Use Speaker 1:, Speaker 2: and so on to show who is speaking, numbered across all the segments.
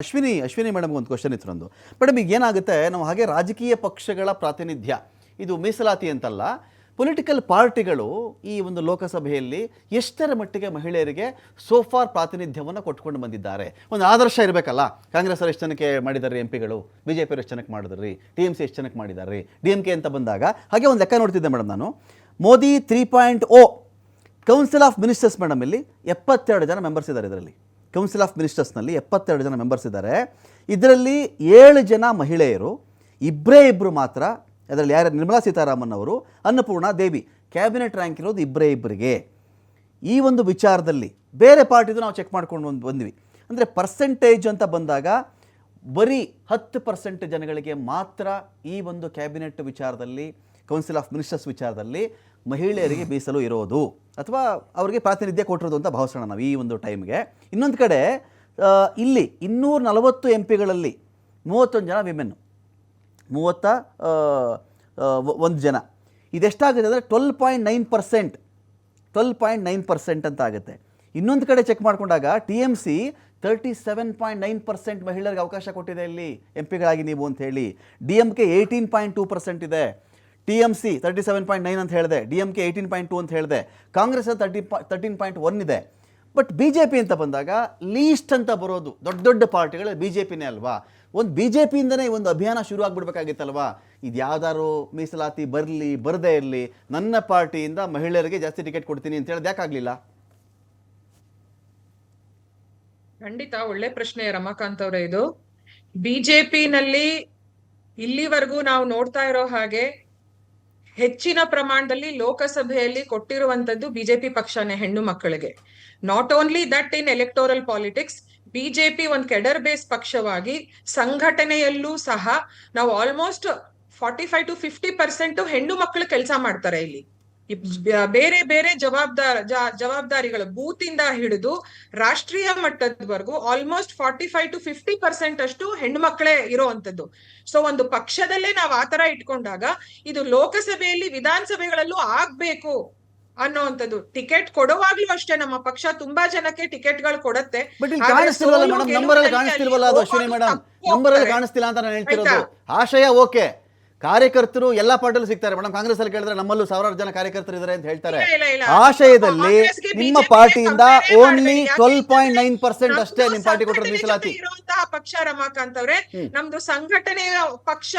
Speaker 1: Ashwini madam ಒಂದು question ಇತ್ತು ನಂದು. ಮೇಡಮ್ ಈಗ ಏನಾಗುತ್ತೆ, ನಾವು ಹಾಗೆ ರಾಜಕೀಯ ಪಕ್ಷಗಳ ಪ್ರಾತಿನಿಧ್ಯ ಇದು ಮೀಸಲಾತಿ ಅಂತಲ್ಲ, ಪೊಲಿಟಿಕಲ್ ಪಾರ್ಟಿಗಳು ಈ ಒಂದು ಲೋಕಸಭೆಯಲ್ಲಿ ಎಷ್ಟರ ಮಟ್ಟಿಗೆ ಮಹಿಳೆಯರಿಗೆ ಸೋಫಾರ್ ಪ್ರಾತಿನಿಧ್ಯವನ್ನು ಕೊಟ್ಕೊಂಡು ಬಂದಿದ್ದಾರೆ. ಒಂದು ಆದರ್ಶ ಇರಬೇಕಲ್ಲ. ಕಾಂಗ್ರೆಸ್ ಅವರು ಎಷ್ಟು ಜನಕ್ಕೆ ಮಾಡಿದ್ದಾರೆ ಎಂ ಪಿಗಳು, ಬಿ ಜೆ ಪಿಯವರು ಎಷ್ಟು ಜನಕ್ಕೆ ಮಾಡಿದ್ರಿ, TMC ಎಷ್ಟು ಜನಕ್ಕೆ ಮಾಡಿದ್ದಾರೆ, DMK ಅಂತ ಬಂದಾಗ ಹಾಗೆ ಒಂದು ಲೆಕ್ಕ ನೋಡ್ತಿದ್ದೆ ಮೇಡಮ್ ನಾನು. Modi 3.0 council of ministers madam ಇಲ್ಲಿ 72 ಜನ ಮೆಂಬರ್ಸ್ ಇದ್ದಾರೆ. ಇದರಲ್ಲಿ ಕೌನ್ಸಿಲ್ ಆಫ್ ಮಿನಿಸ್ಟರ್ಸ್ನಲ್ಲಿ 72 ಜನ ಮೆಂಬರ್ಸ್ ಇದ್ದಾರೆ. ಇದರಲ್ಲಿ 7 ಜನ ಮಹಿಳೆಯರು, ಇಬ್ಬರು ಮಾತ್ರ. ಅದರಲ್ಲಿ ಯಾರು? ನಿರ್ಮಲಾ ಸೀತಾರಾಮನ್ ಅವರು, ಅನ್ನಪೂರ್ಣ ದೇವಿ. ಕ್ಯಾಬಿನೆಟ್ ರ್ಯಾಂಕ್ ಇರೋದು ಇಬ್ಬರಿಗೆ. ಈ ಒಂದು ವಿಚಾರದಲ್ಲಿ ಬೇರೆ ಪಾರ್ಟಿದು ನಾವು ಚೆಕ್ ಮಾಡ್ಕೊಂಡು ಬಂದ್ವಿ. ಅಂದರೆ ಪರ್ಸೆಂಟೇಜ್ ಅಂತ ಬಂದಾಗ ಬರೀ 10% ಜನಗಳಿಗೆ ಮಾತ್ರ ಈ ಒಂದು ಕ್ಯಾಬಿನೆಟ್ ವಿಚಾರದಲ್ಲಿ, ಕೌನ್ಸಿಲ್ ಆಫ್ ಮಿನಿಸ್ಟರ್ಸ್ ವಿಚಾರದಲ್ಲಿ ಮಹಿಳೆಯರಿಗೆ ಮೀಸಲು ಇರೋದು ಅಥವಾ ಅವರಿಗೆ ಪ್ರಾತಿನಿಧ್ಯ ಕೊಟ್ಟಿರೋದು ಅಂತ ಭಾವಿಸೋಣ ನಾವು ಈ ಒಂದು ಟೈಮ್ಗೆ. ಇನ್ನೊಂದು ಕಡೆ ಇಲ್ಲಿ 240 MP ಗಳಲ್ಲಿ 31 ಜನ ವಿಮೆನ್ನು, 31 ಜನ. ಇದೆಷ್ಟಾಗುತ್ತೆ ಅಂದರೆ 12.9% ಅಂತ ಆಗುತ್ತೆ. ಇನ್ನೊಂದು ಕಡೆ ಚೆಕ್ ಮಾಡಿಕೊಂಡಾಗ TMC 37.9% ಮಹಿಳೆಯರಿಗೆ ಅವಕಾಶ ಕೊಟ್ಟಿದೆ ಇಲ್ಲಿ MP ನೀವು ಅಂತ ಹೇಳಿ. DMK 18.2% ಇದೆ. TMC 37.9 ಅಂತ ಹೇಳಿದೆ, DMK 18.2 ಅಂತ ಹೇಳಿದೆ, ಕಾಂಗ್ರೆಸ್ 13.1 ಇದೆ. ಬಟ್ BJP ಅಂತ ಬಂದಾಗ ಲೀಸ್ಟ್ ಅಂತ ಬರೋದು ದೊಡ್ಡ ಪಾರ್ಟಿಗಳು BJPನೇ ಅಲ್ವಾ. ಒಂದು BJPಯಿಂದನೇ ಒಂದು ಅಭಿಯಾನ ಶುರು ಆಗ್ಬಿಡ್ಬೇಕಾಗಿತ್ತಲ್ವಾ. ಇದು ಯಾವ್ದಾದ್ರು ಮೀಸಲಾತಿ ಬರಲಿ ಬರದೇ ಇರಲಿ, ನನ್ನ ಪಾರ್ಟಿಯಿಂದ ಮಹಿಳೆಯರಿಗೆ ಜಾಸ್ತಿ ಟಿಕೆಟ್ ಕೊಡ್ತೀನಿ ಅಂತ ಹೇಳೋದು ಯಾಕಾಗಲಿಲ್ಲ?
Speaker 2: ಖಂಡಿತ ಒಳ್ಳೆ ಪ್ರಶ್ನೆ ರಮಾಕಾಂತ್ ಅವರೇ. ಇದು ಬಿಜೆಪಿನಲ್ಲಿ ಇಲ್ಲಿವರೆಗೂ ನಾವು ನೋಡ್ತಾ ಇರೋ ಹಾಗೆ ಹೆಚ್ಚಿನ ಪ್ರಮಾಣದಲ್ಲಿ ಲೋಕಸಭೆಯಲ್ಲಿ ಕೊಟ್ಟಿರುವಂತದ್ದು ಬಿಜೆಪಿ ಪಕ್ಷನೇ ಹೆಣ್ಣು ಮಕ್ಕಳಿಗೆ. Not only that in electoral politics, BJP ಒಂದು ಕೆಡರ್ ಬೇಸ್ ಪಕ್ಷವಾಗಿ ಸಂಘಟನೆಯಲ್ಲೂ ಸಹ ನಾವು ಆಲ್ಮೋಸ್ಟ್ 45 to 50% ಹೆಣ್ಣು ಮಕ್ಕಳು ಕೆಲಸ ಮಾಡ್ತಾರೆ ಇಲ್ಲಿ. ಬೇರೆ ಬೇರೆ ಜವಾಬ್ದಾರಿಗಳು ಬೂತ್ ಇಂದ ಹಿಡಿದು ರಾಷ್ಟ್ರೀಯ ಮಟ್ಟದವರೆಗೂ ಆಲ್ಮೋಸ್ಟ್ 45 to 50% ಅಷ್ಟು ಹೆಣ್ಣು ಮಕ್ಕಳೇ ಇರೋವಂಥದ್ದು. ಸೊ ಒಂದು ಪಕ್ಷದಲ್ಲೇ ನಾವು ಆತರ ಇಟ್ಕೊಂಡಾಗ ಇದು ಲೋಕಸಭೆಯಲ್ಲಿ ವಿಧಾನಸಭೆಗಳಲ್ಲೂ ಆಗ್ಬೇಕು ಅನ್ನೋವಂಥದ್ದು. ಟಿಕೆಟ್ ಕೊಡುವಾಗ್ಲೂ ಅಷ್ಟೇ ನಮ್ಮ ಪಕ್ಷ ತುಂಬಾ ಜನಕ್ಕೆ ಟಿಕೆಟ್ಗಳು ಕೊಡತ್ತೆ.
Speaker 1: ಕಾಣಿಸ್ತಿಲ್ವಲ್ಲ ಅದು ಅಶ್ವಿನಿ ಮೇಡಮ್, ನಂಬರಲ್ಲಿ ಕಾಣಿಸ್ತಿಲ್ಲ ಅಂತ ನಾನು ಹೇಳ್ತಿರೋದು. ಆಶಯ ಓಕೆ, ಕಾರ್ಯಕರ್ತರು ಎಲ್ಲಾ ಪಾರ್ಟಿಯಲ್ಲೂ ಸಿಗ್ತಾರೆ ಮೇಡಮ್. ಕಾಂಗ್ರೆಸ್ ಅಲ್ಲಿ ಕೇಳಿದ್ರೆ ನಮ್ಮಲ್ಲೂ 1000 ಜನ ಕಾರ್ಯಕರ್ತರು ಇದ್ದಾರೆ ಅಂತ ಹೇಳ್ತಾರೆ. ಆಶಯದಲ್ಲಿ ನಿಮ್ಮ ಪಾರ್ಟಿಯಿಂದ ಓನ್ಲಿ 12.9% ಅಷ್ಟೇ ನಿಮ್ಮ ಪಾರ್ಟಿ ಕೊಟ್ಟಿರೋ ಮೀಸಲಾತಿ
Speaker 2: ಇರುವಂತಹ ಪಕ್ಷ ರಮಾಕಾಂತ್ ಅವರೇ. ನಮ್ದು ಸಂಘಟನೆಯ ಪಕ್ಷ.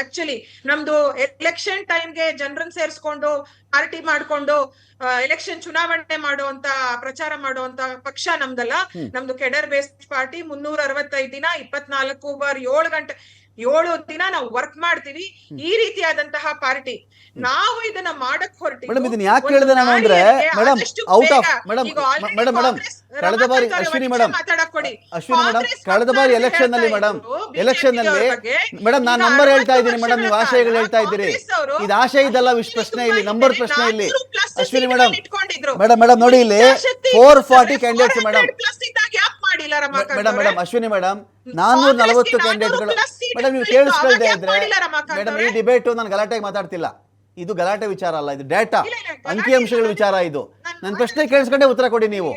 Speaker 2: ಆಕ್ಚುಲಿ ನಮ್ದು ಎಲೆಕ್ಷನ್ ಟೈಮ್ಗೆ ಜನರನ್ನ ಸೇರಿಸ್ಕೊಂಡು ಪಾರ್ಟಿ ಮಾಡ್ಕೊಂಡು ಎಲೆಕ್ಷನ್ ಚುನಾವಣೆ ಮಾಡುವಂತ ಪ್ರಚಾರ ಮಾಡುವಂತ ಪಕ್ಷ ನಮ್ದಲ್ಲ. ನಮ್ದು ಕೆಡರ್ ಬೇಸ್ಡ್ ಪಾರ್ಟಿ. 365 ದಿನ 7 ದಿನ ನಾವು ವರ್ಕ್ ಮಾಡ್ತೀವಿ. ಈ ರೀತಿಯಾದಂತಹ ಪಾರ್ಟಿ. ನಾವು ಇದನ್ನ ಮಾಡಕ್ ಹೊರಟಿವಿ.
Speaker 1: ಮೇಡಮ್ ಇದನ್ನ ಯಾಕೆ ಹೇಳಿದೆ ನಾನು ಅಂದ್ರೆ ಮೇಡಮ್ ಔಟ್ ಆಫ್ ಮೇಡಮ್ ಕಳೆದ ಬಾರಿ ಅಶ್ವಿನಿ ಮೇಡಮ್ ಕಳೆದ ಬಾರಿ ಎಲೆಕ್ಷನ್ ನಲ್ಲಿ ಮೇಡಮ್ ನಾನು ನಂಬರ್ ಹೇಳ್ತಾ ಇದ್ದೀನಿ ಮೇಡಮ್, ನೀವು ಆಶಯಗಳು ಹೇಳ್ತಾ ಇದ್ದೀರಿ. ಇದು ಆಶಯ ಇದಲ್ಲ ಪ್ರಶ್ನೆ, ಇಲ್ಲಿ ನಂಬರ್ ಪ್ರಶ್ನೆ ಇಲ್ಲಿ. ಅಶ್ವಿನಿ ಮೇಡಮ್ ನೋಡಿ ಇಲ್ಲಿ 440 candidates madam. Madam Ashwini madam 440 ಕ್ಯಾಂಡಿಡೇಟ್ಗಳು ಮೇಡಮ್. ನೀವು ಕೇಳಿಸ್ಕೊಳ್ತಾ ಇದ್ರೆ ಮೇಡಮ್, ಈ ಡಿಬೇಟ್ ನಾನು ಗಲಾಟೆಗೆ ಮಾತಾಡ್ತಿಲ್ಲ. ಇದು ಗಲಾಟೆ ವಿಚಾರ ಅಲ್ಲ, ಇದು ಡೇಟಾ, ಅಂಕಿಅಂಶಗಳ ವಿಚಾರ. ಇದು ನನ್ನ ಪ್ರಶ್ನೆ ಕೇಳಿಸ್ಕೊಂಡೆ ಉತ್ತರ ಕೊಡಿ ನೀವು.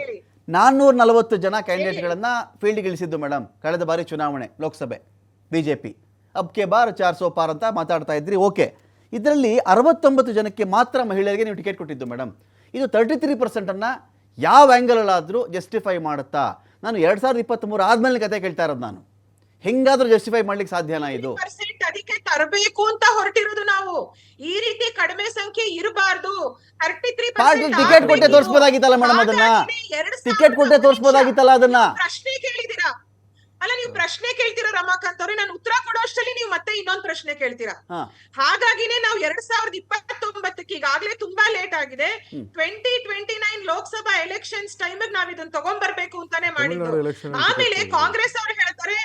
Speaker 1: 440 ಜನ ಕ್ಯಾಂಡಿಡೇಟ್ಗಳನ್ನ ಫೀಲ್ಡ್ಗೆ ಇಳಿಸಿದ್ದು ಮೇಡಮ್ ಕಳೆದ ಬಾರಿ ಚುನಾವಣೆ ಲೋಕಸಭೆ ಬಿಜೆಪಿ. ಅಬ್ಕೆ ಬಾರ್ 400 ಪಾರ್ ಅಂತ ಮಾತಾಡ್ತಾ ಇದ್ರಿ. ಓಕೆ, ಇದರಲ್ಲಿ 69 ಜನಕ್ಕೆ ಮಾತ್ರ ಮಹಿಳೆಯರಿಗೆ ನೀವು ಟಿಕೆಟ್ ಕೊಟ್ಟಿದ್ದು ಮೇಡಮ್. ಇದು 33% ಅನ್ನ ಯಾವ ಆ್ಯಂಗಲಲ್ಲಾದರೂ ಜಸ್ಟಿಫೈ ಮಾಡುತ್ತಾ? ನಾನು 2023 ಆದ್ಮೇಲೆ ಕತೆ ಕೇಳ್ತಾ ಇರೋದು. ನಾನು ಹೆಂಗಾದ್ರೂ ಜಸ್ಟಿಫೈ ಮಾಡ್ಲಿಕ್ಕೆ ಸಾಧ್ಯನಾ? ಇದು
Speaker 2: ಅದಕ್ಕೆ ತರಬೇಕು ಅಂತ ಹೊರಟಿರೋದು ನಾವು. ಈ ರೀತಿ ಕಡಿಮೆ ಸಂಖ್ಯೆ ಇರಬಾರ್ದು.
Speaker 1: ಟಿಕೆಟ್ ಕೊಟ್ಟೆ ತೋರಿಸಬಹುದಾಗಿತ್ತಲ್ಲ ಮೇಡಮ್, ಅದನ್ನ ಟಿಕೆಟ್ ಕೊಟ್ಟೆ ತೋರಿಸಬಹುದಾಗಿತ್ತಲ್ಲ ಅದನ್ನ.
Speaker 2: ಪ್ರಶ್ನೆ ಕೇಳಿದಿರಾ ಅಲ್ಲ, ನೀವು ಪ್ರಶ್ನೆ ಕೇಳ್ತೀರಾ ರಮಾಕಾಂತ್ ಅವ್ರೆ, ನಾನು ಉತ್ತರ ಕೊಡೋ ಅಷ್ಟರಲ್ಲಿ ನೀವು ಮತ್ತೆ ಇನ್ನೊಂದು ಪ್ರಶ್ನೆ ಕೇಳ್ತೀರಾ. ಹಾಗಾಗಿನೇ ನಾವು 2029 ಈಗಾಗಲೇ ತುಂಬಾ ಲೇಟ್ ಆಗಿದೆ. 2029 ಲೋಕಸಭಾ ಎಲೆಕ್ಷನ್ಸ್ ಟೈಮ್ ನಾವ್ ಇದನ್ನ ತಗೊಂಡ್ಬರ್ಬೇಕು ಅಂತಾನೆ ಮಾಡಿದ್ದು. ಆಮೇಲೆ ಕಾಂಗ್ರೆಸ್ ಅವ್ರು ಹೇಳ್ತಾರೆ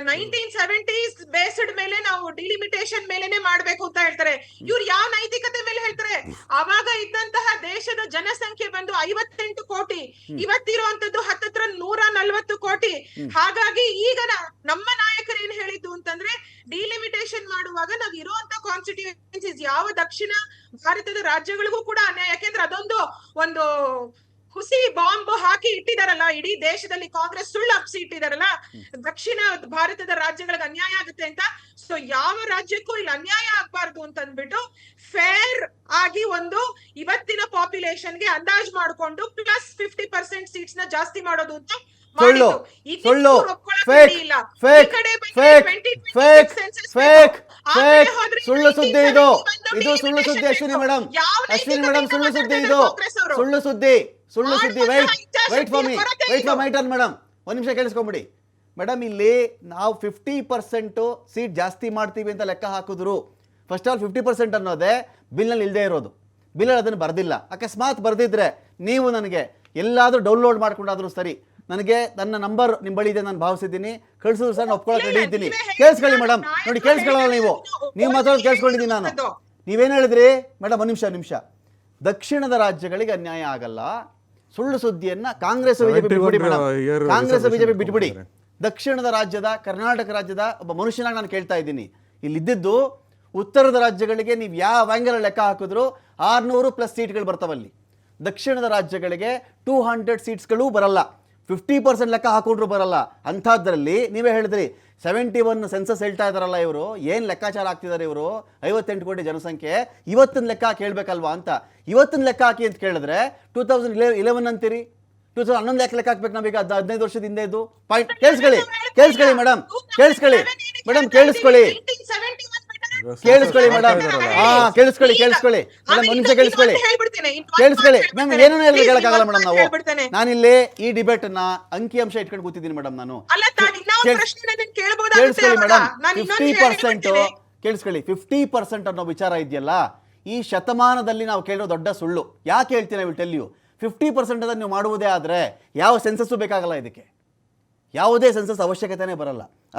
Speaker 2: 1970s ಬೇಸ್ಡ್ ಮೇಲೆ ನಾವು ಡಿಲಿಮಿಟೇಷನ್ ಮೇಲೆನೆ ಮಾಡ್ಬೇಕು ಅಂತ ಹೇಳ್ತಾರೆ. ಇವ್ರು ಯಾವ ನೈತಿಕತೆ ಮೇಲೆ ಹೇಳ್ತಾರೆ? ಅವಾಗ ಇದ್ದಂತಹ ದೇಶದ ಜನಸಂಖ್ಯೆ ಬಂದು 58 ಕೋಟಿ, ಇವತ್ತಿರುವಂತದ್ದು ಹತ್ತತ್ರ 140 ಕೋಟಿ. ಹಾಗಾಗಿ ಈಗ ನಮ್ಮ ನಾಯಕರು ಏನ್ ಹೇಳಿದ್ದು ಅಂತಂದ್ರೆ, ಡಿಲಿಮಿಟೇಷನ್ ಮಾಡುವಾಗ ನಾವ್ ಇರುವಂತ ಕಾನ್ಸ್ಟಿಟ್ಯೂಯೆನ್ಸೀಸ್ ಯಾವ ದಕ್ಷಿಣ ಭಾರತದ ರಾಜ್ಯಗಳಿಗೂ ಕೂಡ ಅನ್ಯಾಯ. ಯಾಕೆಂದ್ರೆ ಅದೊಂದು ಹುಸಿ ಬಾಂಬ್ ಹಾಕಿ ಇಟ್ಟಿದಾರಲ್ಲ ಇಡೀ ದೇಶದಲ್ಲಿ, ಕಾಂಗ್ರೆಸ್ ಸುಳ್ಳು ಹಬ್ಸಿ ಇಟ್ಟಿದಾರಲ್ಲ ದಕ್ಷಿಣ ಭಾರತದ ರಾಜ್ಯಗಳಿಗೆ ಅನ್ಯಾಯ ಆಗುತ್ತೆ ಅಂತ. ಸೊ ಯಾವ ರಾಜ್ಯಕ್ಕೂ ಇಲ್ಲಿ ಅನ್ಯಾಯ ಆಗ್ಬಾರ್ದು ಅಂತ ಅಂದ್ಬಿಟ್ಟು ಫೇರ್ ಆಗಿ ಒಂದು ಇವತ್ತಿನ ಪಾಪ್ಯುಲೇಷನ್ಗೆ ಅಂದಾಜ್ ಮಾಡ್ಕೊಂಡು ಪ್ಲಸ್ 50% ಸೀಟ್ಸ್ ನ ಜಾಸ್ತಿ ಮಾಡೋದು ಅಂತ
Speaker 1: ಸುಳ್ಳು
Speaker 2: ಮಾಡಿದ್ದು.
Speaker 1: ಸುಳ್ಳು
Speaker 2: ಒಪ್ಕೊಳಕ್ಕೆ
Speaker 1: ಫೇಕ್
Speaker 2: ಇಲ್ಲ. ಈ
Speaker 1: ಫೇಕ್
Speaker 2: ಕಡೆ ಬಂದ್ರೆ
Speaker 1: ಫೇಕ್
Speaker 2: 2026
Speaker 1: ಫೇಕ್
Speaker 2: census
Speaker 1: ಫೇಕ್
Speaker 2: ಬೇಕು. ಆ ಕಡೆ
Speaker 1: ಫೇಕ್
Speaker 2: ಹೋದ್ರೆ
Speaker 1: ಸುಳ್ಳು ಸುದ್ದಿ ಇದು
Speaker 2: 1971
Speaker 1: ಇದು ಸುಳ್ಳು ಸುದ್ದಿ ಅಶ್ವಿನಿ ಮೇಡಮ್,
Speaker 2: ಯಾವ
Speaker 1: ಅಶ್ವಿನಿ ಮೇಡಮ್
Speaker 2: ನೈತಿಕತೆಯಿಂದ
Speaker 1: ಸುಳ್ಳು ಸುದ್ದಿ ಇದು
Speaker 2: ಕಾಂಗ್ರೆಸ್ ಅವರು?
Speaker 1: ಸುಳ್ಳು ಸುದ್ದಿ ಸುಳ್ಳು ಸುದ್ದಿ.
Speaker 2: ಆಡುವಂತಹ
Speaker 1: ವೈಟ್ ಫಾರ್ ಮೀ
Speaker 2: ಇಚ್ಛಾಶಕ್ತಿಯ
Speaker 1: ವೈಟ್ ಫಾರ್
Speaker 2: ಕೊರತೆ
Speaker 1: ಮೈ ಟರ್ನ್ ಮೇಡಮ್, ಒಂದು ನಿಮಿಷ ಕೇಳಿಸ್ಕೊಂಬಿಡಿ ಮೇಡಮ್. ಇಲ್ಲಿ ನಾವು 50% ಸೀಟ್ ಜಾಸ್ತಿ ಮಾಡ್ತೀವಿ ಅಂತ ಲೆಕ್ಕ ಹಾಕಿದ್ರು. ಫಸ್ಟ್ ಆಲ್ 50% ಅನ್ನೋದೇ ಬಿಲ್ನಲ್ಲಿ ಇಲ್ಲದೆ ಇರೋದು, ಬಿಲ್ಲಲ್ಲಿ ಅದನ್ನು ಬರೆದಿಲ್ಲ. ಅಕಸ್ಮಾತ್ ಬರೆದಿದ್ರೆ ನೀವು ನನಗೆ ಎಲ್ಲಾದರೂ ಡೌನ್ಲೋಡ್ ಮಾಡ್ಕೊಂಡಾದ್ರೂ ಸರಿ, ನನಗೆ ನನ್ನ ನಂಬರ್ ನಿಮ್ಮ ಬಳಿ ಇದೆ ನಾನು ಭಾವಿಸಿದ್ದೀನಿ, ಕಳಿಸಿದ್ರು ಸರ್ ನಾನು ಒಪ್ಕೊಳಕ್ಕೆ ರೆಡಿ ಇದ್ದೀನಿ. ಕೇಳಿಸ್ಕೊಳ್ಳಿ ಮೇಡಮ್, ನೋಡಿ ಕೇಳಿಸ್ಕೊಳ್ಳಲ್ಲ ನೀವು ಮಾತಾಡೋದು ಕೇಳಿಸ್ಕೊಂಡಿದ್ದೀನಿ ನಾನು. ನೀವೇನು ಹೇಳಿದ್ರಿ ಮೇಡಮ್? ಒಂದು ನಿಮಿಷ ದಕ್ಷಿಣದ ರಾಜ್ಯಗಳಿಗೆ ಅನ್ಯಾಯ ಆಗಲ್ಲ, ಸುಳ್ಳು ಸುದ್ದಿಯನ್ನ ಕಾಂಗ್ರೆಸ್ ಬಿಜೆಪಿ ಬಿಟ್ಬಿಡಿ ಮೇಡಮ್, ಕಾಂಗ್ರೆಸ್ ಬಿಜೆಪಿ ಬಿಟ್ಬಿಡಿ. ದಕ್ಷಿಣದ ರಾಜ್ಯದ ಕರ್ನಾಟಕ ರಾಜ್ಯದ ಒಬ್ಬ ಮನುಷ್ಯನಾಗಿ ನಾನು ಕೇಳ್ತಾ ಇದ್ದೀನಿ. ಇಲ್ಲಿದ್ದು ಉತ್ತರದ ರಾಜ್ಯಗಳಿಗೆ ನೀವು ಯಾವ ಆಂಗಲ್ ಲೆಕ್ಕ ಹಾಕಿದ್ರು 600+ ಸೀಟ್ಗಳು ಬರ್ತಾವಲ್ಲಿ. ದಕ್ಷಿಣದ ರಾಜ್ಯಗಳಿಗೆ 200 ಸೀಟ್ಸ್ಗಳೂ ಬರಲ್ಲ, 50% ಲೆಕ್ಕ ಹಾಕೊಂಡ್ರು ಬರಲ್ಲ. ಅಂಥದ್ರಲ್ಲಿ ನೀವೇ ಹೇಳಿದ್ರಿ 71 ಸೆನ್ಸಸ್ ಹೇಳ್ತಾ ಇದಾರಲ್ಲ ಇವರು, ಏನು ಲೆಕ್ಕಾಚಾರ ಆಗ್ತಿದ್ದಾರೆ ಇವರು, 58 ಕೋಟಿ ಜನಸಂಖ್ಯೆ, ಇವತ್ತಿನ ಲೆಕ್ಕ ಹಾಕಿ ಹೇಳ್ಬೇಕಲ್ವಾ ಅಂತ. ಇವತ್ತಿನ ಲೆಕ್ಕ ಹಾಕಿ ಅಂತ ಕೇಳಿದ್ರೆ 2011 ಅಂತೀರಿ, 2011 ಲೆಕ್ಕ ಹಾಕ್ಬೇಕು ನಾವೀಗ 15 ವರ್ಷದ ಹಿಂದೆ ಇದ್ದು ಪಾಯಿಂಟ್. ಕೇಳಿಸ್ಕೊಳ್ಳಿ ಮೇಡಮ್, ಕೇಳಿಸ್ಕೊಳ್ಳಿ ಮೇಡಮ್, ಕೇಳಿಸ್ಕೊಳ್ಳಿ ಮೇಡಮ್, ಕೇಳಿಸ್ಕೊಳ್ಳಿ ಮೇಡಮ್, ಒಂದು ನಿಮಿಷ ಕೇಳಿಸ್ಕೊಳ್ಳಿ ಮ್ಯಾಮ್. ಏನೂ ಹೇಳಕ್ಕಾಗಲ್ಲ ಮೇಡಮ್ ನಾವು. ನಾನಿಲ್ಲಿ ಈ ಡಿಬೇಟ್ ಅನ್ನ ಅಂಕಿಅಂಶ ಇಟ್ಕೊಂಡು ಕೂತಿದ್ದೀನಿ ಮೇಡಮ್ ನಾನು. ಕೇಳಿಸ್ಕೊಳ್ಳಿ ಮೇಡಮ್, 50% ಕೇಳಿಸ್ಕೊಳ್ಳಿ, 50% ಅನ್ನೋ ವಿಚಾರ ಇದೆಯಲ್ಲ, ಈ ಶತಮಾನದಲ್ಲಿ ನಾವು ಕೇಳೋ ದೊಡ್ಡ ಸುಳ್ಳು. ಯಾಕೆ ಹೇಳ್ತೀನಿ, ಐ ವಿಲ್ ಟೆಲ್ ಯು. 50% ಅದನ್ನು ನೀವು ಮಾಡುವುದೇ ಆದರೆ ಯಾವ ಸೆನ್ಸಸ್ಸು ಬೇಕಾಗಲ್ಲ, ಇದಕ್ಕೆ ಯಾವುದೇ ಸೆನ್ಸಸ್ ಅವಶ್ಯಕತೆನೇ ಬರಲ್ಲ.